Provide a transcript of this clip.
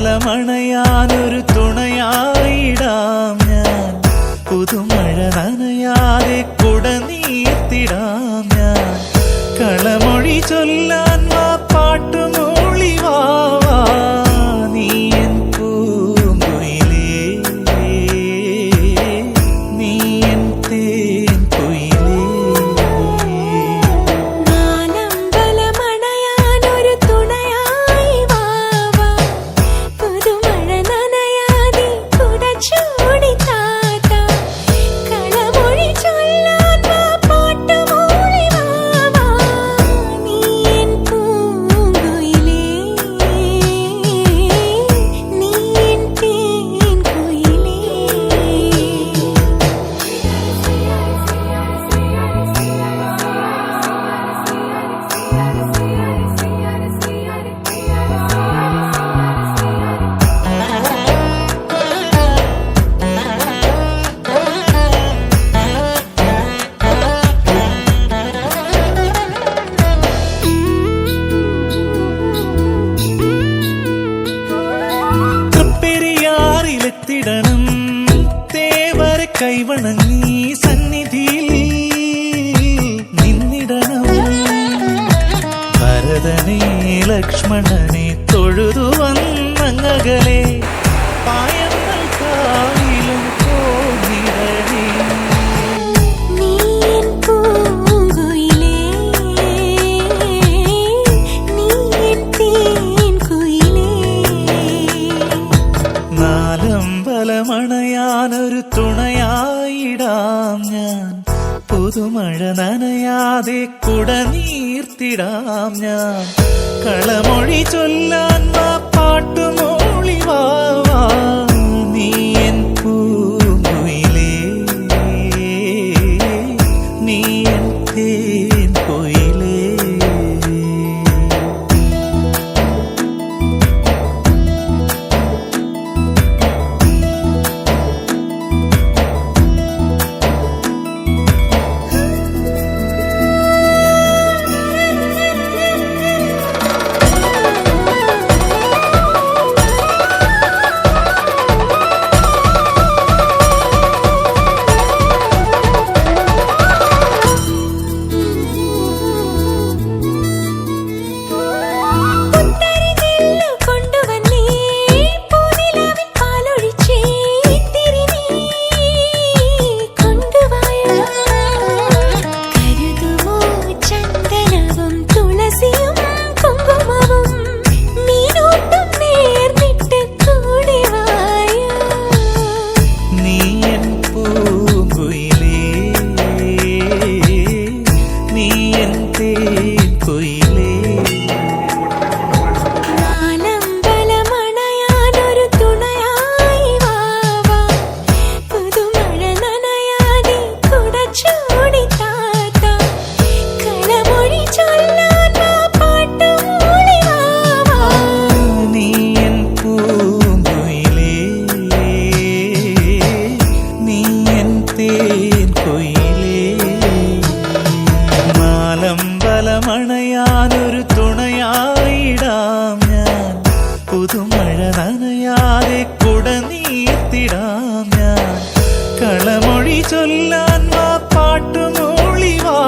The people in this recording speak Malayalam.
നാലമ്പലമണയാനൊരു തുണയായിടാം ഞാൻ. പുതുമഴ നനയാതെ കുട നീർത്തിടാം ഞാൻ. കളമൊഴി ചൊല്ലാൻ വാ പാട്ടുമൂളി വാ നീ എൻ പൂങ്കുയിലേ, നീ എൻ തേൻ കുയിലേ. നാലമ്പലമണയാനൊരു തുണയായി വാ പുതുമഴ നനയാതെ കുട ചൂടി താത്താ. കളമൊഴി ചൊല്ലാൻ വാ പാട്ടുമൂളി വാ നീ എൻ പൂങ്കുയിലേ, നീ എൻ തേൻ കുയിലേ. തൃപ്പെരിയാറിലെത്തിടണം തേവരെ കൈവണങ്ങി സന്നിധിയിൽ നിന്നിടണം. ഭരതനെ ലക്ഷ്മണനെ തൊഴുതു വന്നങ്ങകലെ പായങ്ങൾ കാവിലും പോന്നിടണേ. നീ എൻ പൂങ്കുയിലേ, നീ എൻ തേൻ കുയിലേ. നാലമ്പലമണയാനൊരു തുണയായിടാം ഞാൻ. പുതുമഴ നനയാതെ കുട നീർത്തിടാം ഞാൻ. കളമൊഴി ചൊല്ലാൻ വാ പാട്ടുമൂളി വാ നീ എൻ പൂങ്കുയിലേ, നീ എൻ തേൻ കുയിലേ. പുത്തരി നെല്ലു കൊണ്ടുവന്നേ പൂനിലാവിൻ പാലൊഴിച്ചേ ഇത്തിരി നീ കൊണ്ടുവായോ. കരുതുമോ ചന്ദനവും തുളസിയും കുങ്കുമവും മീനൂട്ടും നേർന്നിട്ട് കൂടെ വായോ. നീ എൻ പൂങ്കുയിലേ, നീ എൻ തേൻ കുയിലേ. നാലമ്പലമണയാനൊരു തുണയായി വാ പുതുമഴ നനയാതെ കുട ചൂടി താത്താ. കളമൊഴി ചൊല്ലാൻ വാ പാട്ടുമൂളി വാ നീ എൻ പൂങ്കുയിലേ, നീ എൻ തേൻ കുയിലേ. നാലമ്പലമണയാനൊരു തുണയായിടാം ഞാൻ. പുതുമഴ നനയാതെ കുട നീർത്തിടാം ഞാൻ. കളമൊഴി ചൊല്ലാൻ വാ പാട്ടുമൂളി വാ